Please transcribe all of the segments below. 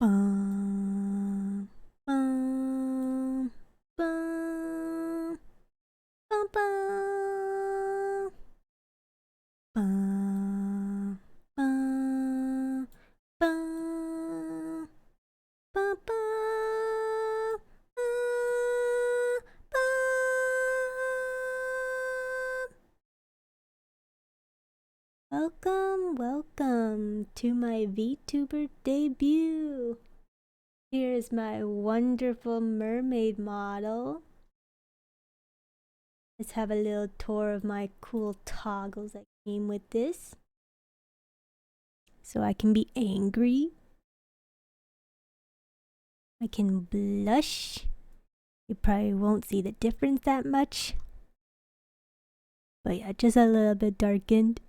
Bum, bum, bum, bum, bum, bum, bum, bum, bum, bum, welcome to my Vtuber debut. Here's my wonderful mermaid model. Let's have a little tour of my cool toggles that came with this. So I can be angry. I can blush. You probably won't see the difference that much. But yeah, just a little bit darkened.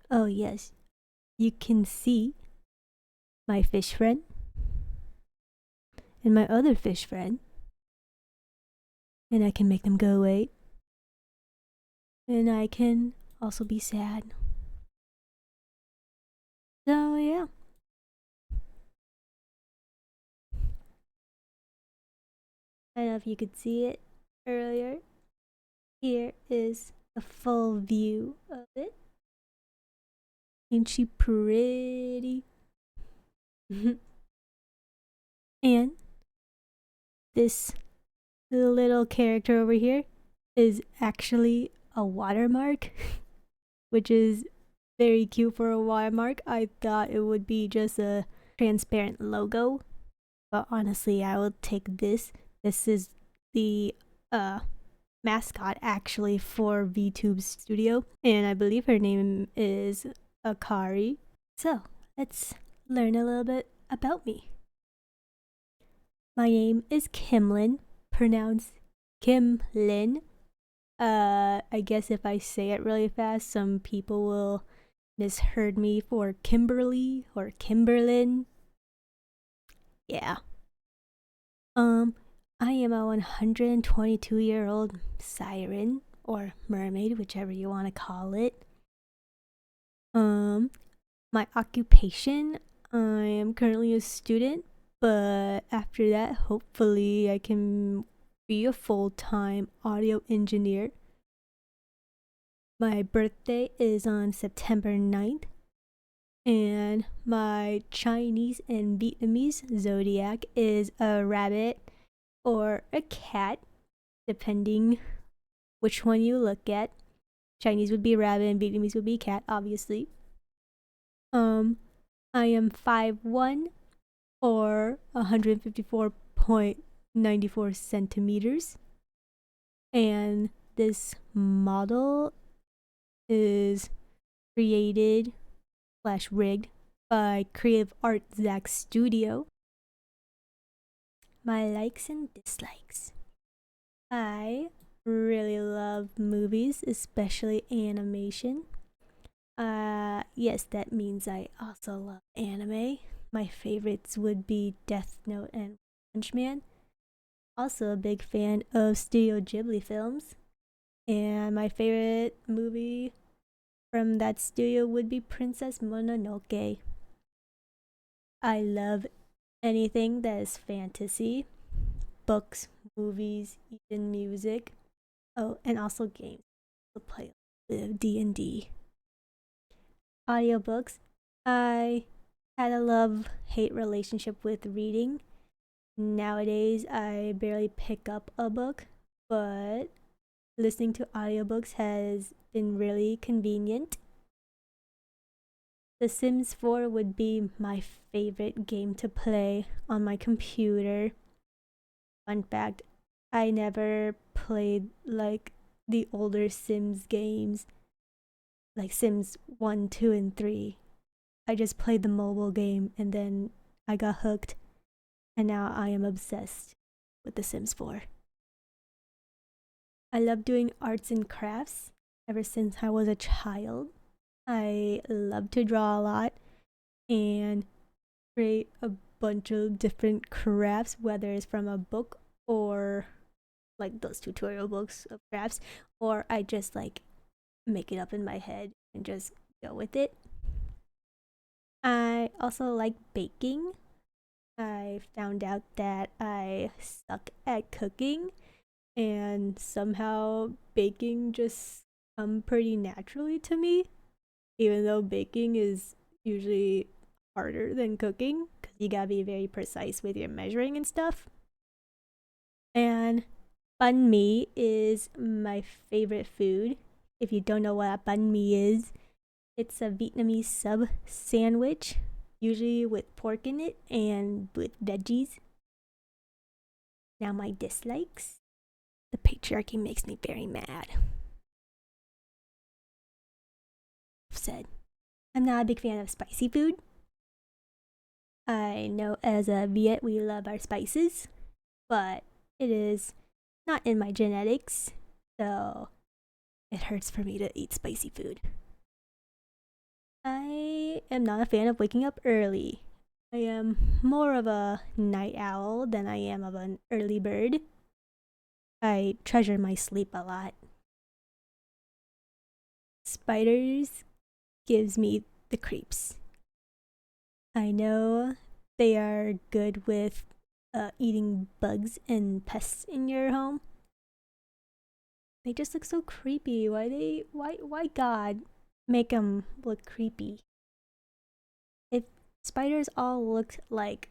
Oh yes, you can see my fish friend and my other fish friend. And I can make them go away. And I can also be sad. So yeah. I don't know if you could see it earlier. Here is a full view of it. Ain't she pretty? And this little character over here is actually a watermark, which is very cute for a watermark. I thought it would be just a transparent logo, but honestly, I will take this. This is the mascot actually for VTube's studio, and I believe her name is Akari. So let's learn a little bit about me. My name is Kimlin, pronounced Kimlin. I guess if I say it really fast, some people will misheard me for Kimberly or Kimberlin. Yeah. I am a 122-year-old siren or mermaid, whichever you want to call it. My occupation, I am currently a student, but after that, hopefully I can be a full-time audio engineer. My birthday is on September 9th, and my Chinese and Vietnamese zodiac is a rabbit or a cat, depending which one you look at. Chinese would be rabbit and Vietnamese would be cat, obviously. I am 5'1" or 154.94 centimeters. And this model is created / rigged by CreativeArtZakStudio. My likes and dislikes. I really love movies, especially animation. Yes, that means I also love anime. My favorites would be Death Note and Punch Man. Also a big fan of Studio Ghibli films. And my favorite movie from that studio would be Princess Mononoke. I love anything that is fantasy, books, movies, even music. Oh, and also games. I play a bit of D&D. Audiobooks. I had a love-hate relationship with reading. Nowadays, I barely pick up a book, but listening to audiobooks has been really convenient. The Sims 4 would be my favorite game to play on my computer. Fun fact, I never played like the older Sims games, like Sims 1, 2, and 3. I just played the mobile game and then I got hooked, and now I am obsessed with The Sims 4. I love doing arts and crafts ever since I was a child. I love to draw a lot and create a bunch of different crafts, whether it's from a book or like those tutorial books of crafts, or I just like make it up in my head and just go with it. I also like baking. I found out that I suck at cooking, and somehow baking just come pretty naturally to me, even though baking is usually harder than cooking because you gotta be very precise with your measuring and stuff. And banh mi is my favorite food. If you don't know what banh mi is, it's a Vietnamese sub sandwich, usually with pork in it and with veggies. Now, my dislikes. The patriarchy makes me very mad. Said, I'm not a big fan of spicy food. I know as a Viet we love our spices, but it is not in my genetics, so it hurts for me to eat spicy food. I am not a fan of waking up early. I am more of a night owl than I am of an early bird. I treasure my sleep a lot. Spiders gives me the creeps. I know they are good with eating bugs and pests in your home. They just look so creepy. Why God make them look creepy? If spiders all looked like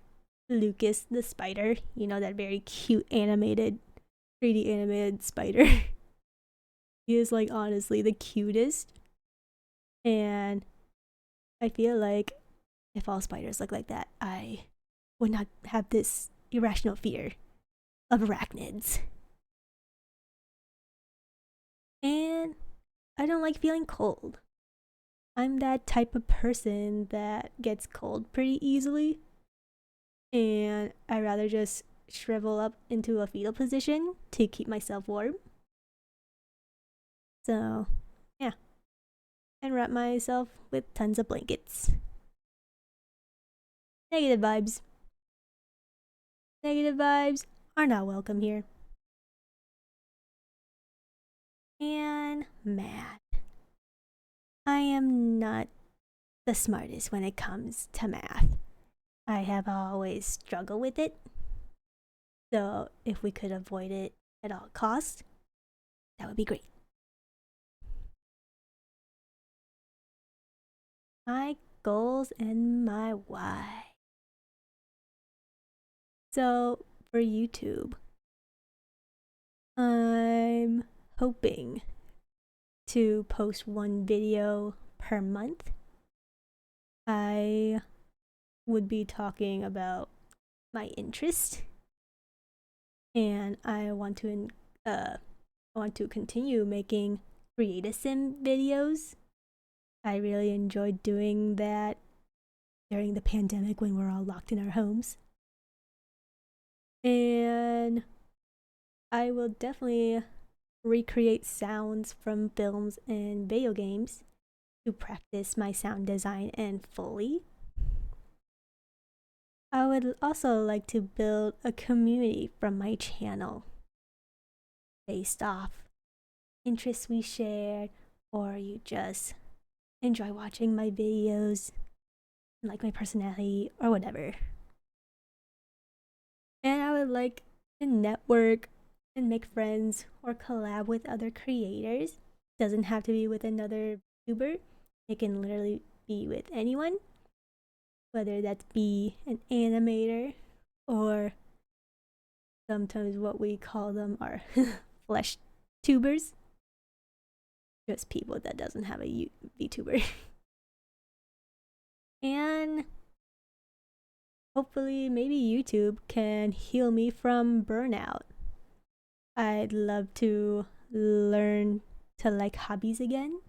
Lucas the spider, you know, that very cute animated 3D animated spider. He is like honestly the cutest. And I feel like if all spiders look like that, I would not have this irrational fear of arachnids. And I don't like feeling cold. I'm that type of person that gets cold pretty easily. And I rather just shrivel up into a fetal position to keep myself warm. So, yeah. And wrap myself with tons of blankets. Negative vibes. Negative vibes are not welcome here. And math. I am not the smartest when it comes to math. I have always struggled with it. So if we could avoid it at all costs, that would be great. My goals and my why. So for YouTube, I'm hoping to post one video per month. I would be talking about my interest, and I want to continue making creative sim videos. I really enjoyed doing that during the pandemic when we're all locked in our homes. And I will definitely recreate sounds from films and video games to practice my sound design and Foley. I would also like to build a community from my channel based off interests we shared, or you just enjoy watching my videos, like my personality, or whatever. And I would like to network and make friends or collab with other creators. Doesn't have to be with another Vtuber. It can literally be with anyone, whether that be an animator or sometimes what we call them are flesh tubers. Just people that doesn't have a VTuber. And hopefully maybe YouTube can heal me from burnout. I'd love to learn to like hobbies again.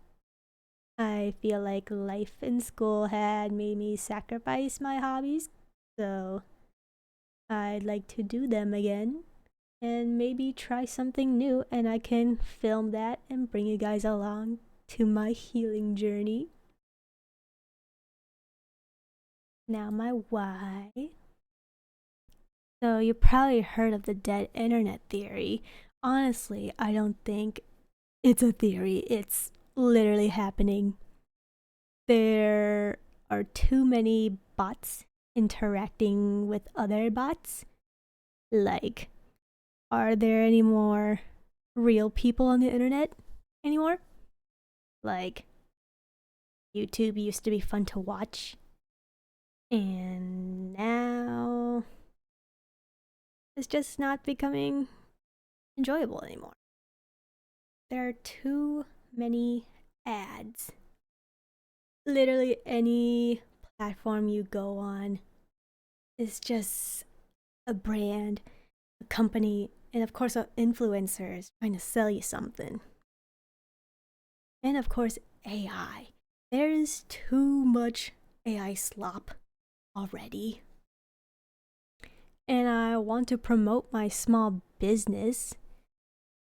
I feel like life in school had made me sacrifice my hobbies, so I'd like to do them again and maybe try something new, and I can film that and bring you guys along to my healing journey. Now, my why. So, you probably heard of the dead internet theory. Honestly, I don't think it's a theory, it's literally happening. There are too many bots interacting with other bots. Like, are there any more real people on the internet anymore? Like, YouTube used to be fun to watch, and now it's just not becoming enjoyable anymore. There are too many ads. Literally any platform you go on is just a brand, a company, and of course influencers trying to sell you something. And of course AI. There is too much AI slop already. And I want to promote my small business.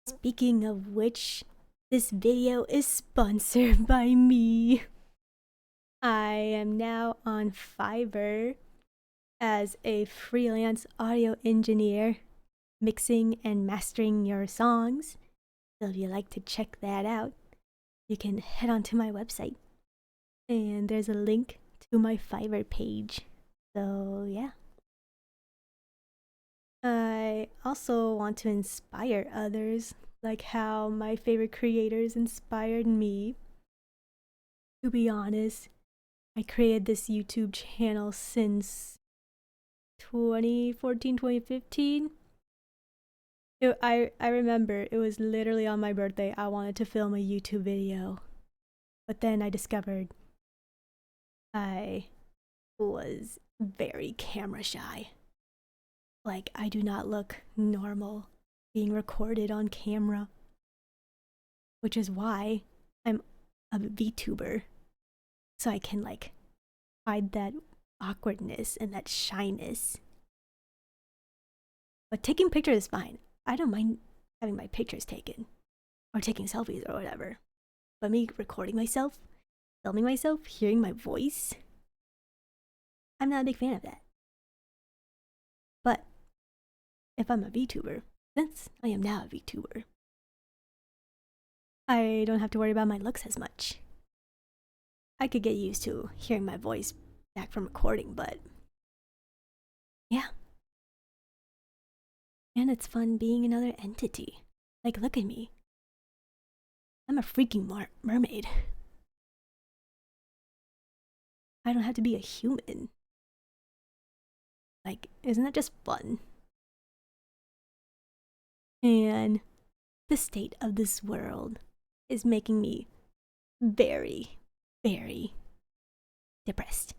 Speaking of which, this video is sponsored by me. I am now on Fiverr as a freelance audio engineer, mixing and mastering your songs. So if you like to check that out, you can head on to my website. And there's a link to my Fiverr page. So yeah. I also want to inspire others, like how my favorite creators inspired me. To be honest, I created this YouTube channel since 2014, 2015. I remember it was literally on my birthday. I wanted to film a YouTube video, but then I discovered I was very camera shy. Like, I do not look normal being recorded on camera, which is why I'm a VTuber, so I can like hide that awkwardness and that shyness. But taking pictures is fine. I don't mind having my pictures taken or taking selfies or whatever. But me recording myself, filming myself, hearing my voice, I'm not a big fan of that. But if I'm a VTuber, since I am now a VTuber, I don't have to worry about my looks as much. I could get used to hearing my voice back from recording, but yeah. And it's fun being another entity. Like, look at me. I'm a freaking mermaid. I don't have to be a human. Like, isn't that just fun? And the state of this world is making me very, very depressed.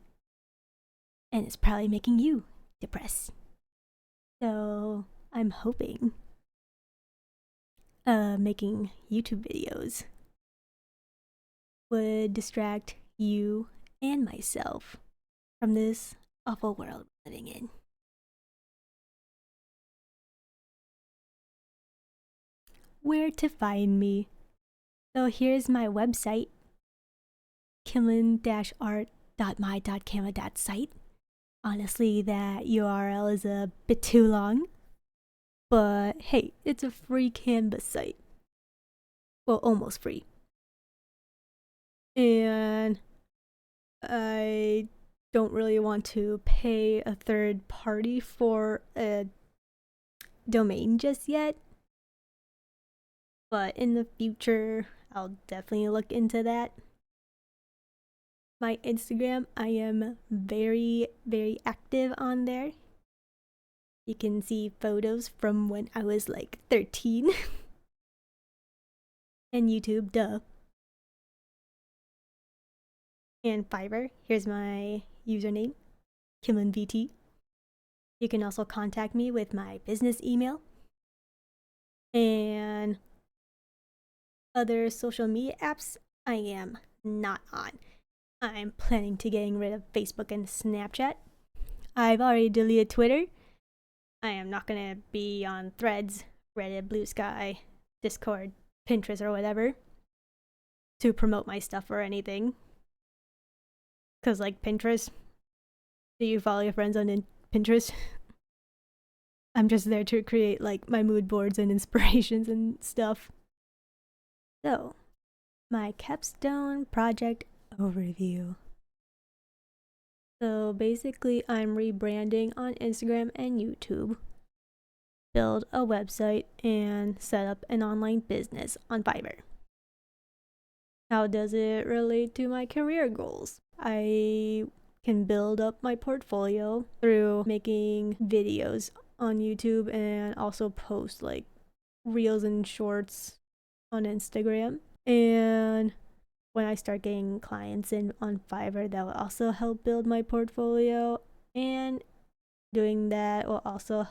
And it's probably making you depressed. So I'm hoping making YouTube videos would distract you and myself from this awful world we're living in. Where to find me? So here's my website, kimlin-art.my.canva.site. Honestly, that URL is a bit too long, but hey, it's a free Canva site. Well, almost free. And I don't really want to pay a third party for a domain just yet. But in the future, I'll definitely look into that. My Instagram, I am very, very active on there. You can see photos from when I was like 13. And YouTube, duh. And Fiverr, here's my username, KimlinVT. You can also contact me with my business email. And other social media apps, I am not on. I'm planning to getting rid of Facebook and Snapchat. I've already deleted Twitter. I am not gonna be on Threads, Reddit, Blue Sky, Discord, Pinterest, or whatever to promote my stuff or anything. Cause like Pinterest, do you follow your friends on Pinterest? I'm just there to create like my mood boards and inspirations and stuff. So, my capstone project overview. So basically, I'm rebranding on Instagram and YouTube, build a website, and set up an online business on Fiverr. How does it relate to my career goals? I can build up my portfolio through making videos on YouTube and also post like reels and shorts on Instagram. And when I start getting clients in on Fiverr, that will also help build my portfolio. And doing that will also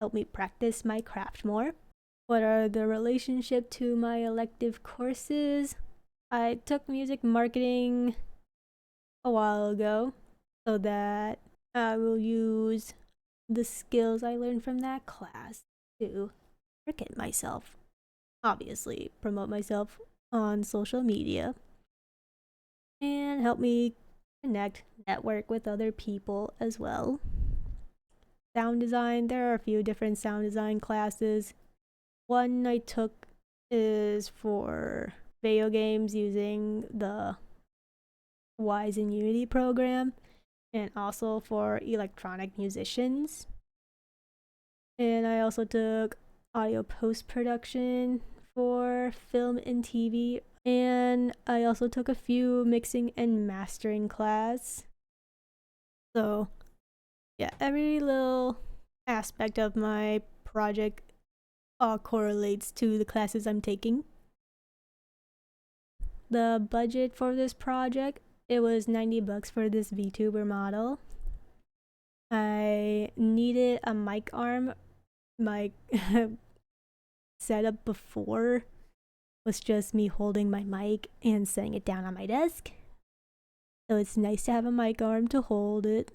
help me practice my craft more. What are the relationship to my elective courses? I took music marketing a while ago so that I will use the skills I learned from that class to market myself. Obviously, promote myself on social media and help me connect, network with other people as well. Sound design, there are a few different sound design classes. One I took is for video games using the Wise and Unity program, and also for electronic musicians. And I also took audio post production for film and TV. And I also took a few mixing and mastering class. So yeah, every little aspect of my project correlates to the classes I'm taking. The budget for this project, it was $90 for this Vtuber model. I needed a mic arm. My setup before was just me holding my mic and setting it down on my desk. So it's nice to have a mic arm to hold it.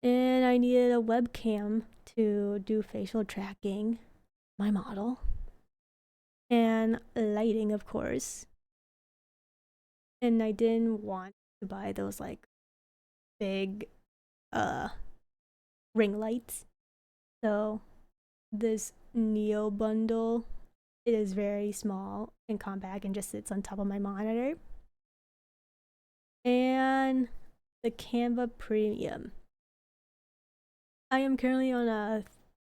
And I needed a webcam to do facial tracking, my model. And lighting, of course. And I didn't want to buy those like big ring lights. So this Neo bundle, it is very small and compact and just sits on top of my monitor. And the Canva Premium. I am currently on a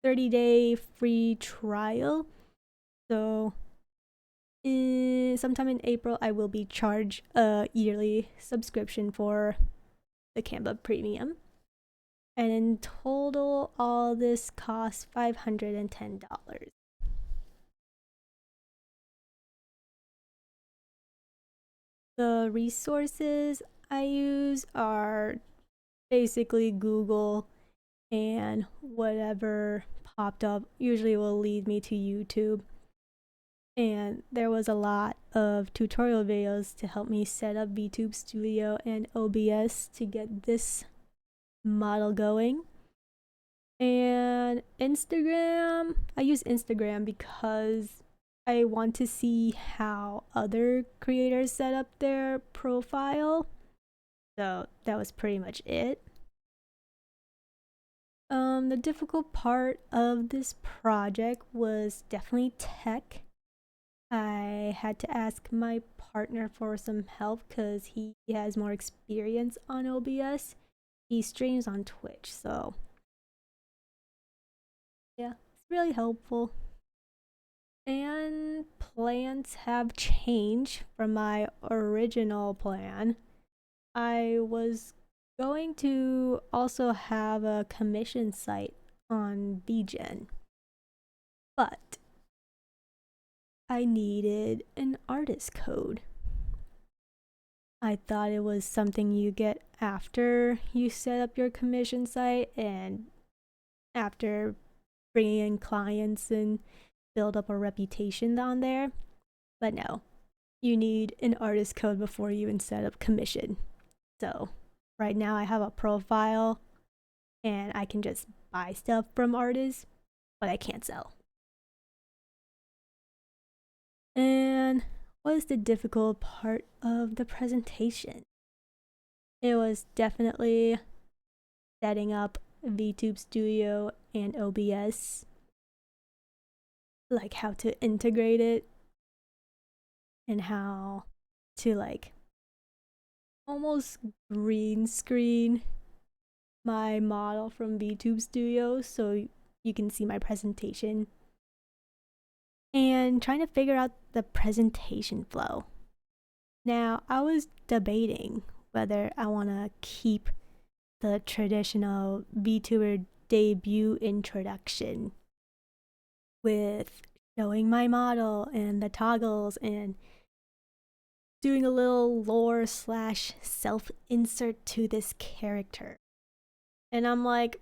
30-day free trial. So sometime in April, I will be charged a yearly subscription for the Canva Premium. And in total, all this costs $510. The resources I use are basically Google and whatever popped up usually will lead me to YouTube. And there was a lot of tutorial videos to help me set up VTube Studio and OBS to get this model going. And Instagram, I use Instagram because I want to see how other creators set up their profile. So that was pretty much it. The difficult part of this project was definitely tech. I had to ask my partner for some help because he has more experience on OBS. He streams on Twitch, so yeah, it's really helpful. And plans have changed from my original plan. I was going to also have a commission site on VGen, but I needed an artist code. I thought it was something you get after you set up your commission site and after bringing in clients and build up a reputation on there. But no, you need an artist code before you even set up commission. So right now I have a profile and I can just buy stuff from artists, but I can't sell. And what is the difficult part of the presentation? It was definitely setting up VTube Studio and OBS, like how to integrate it and how to like almost green screen my model from VTube Studio so you can see my presentation. And trying to figure out the presentation flow. Now, I was debating whether I want to keep the traditional VTuber debut introduction with showing my model and the toggles and doing a little lore slash self insert to this character. And I'm like,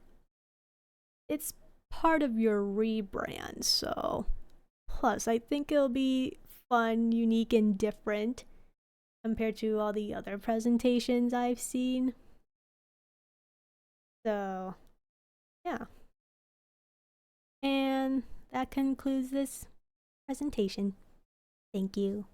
it's part of your rebrand, so plus I think it'll be fun, unique, and different compared to all the other presentations I've seen. So, yeah. And that concludes this presentation. Thank you.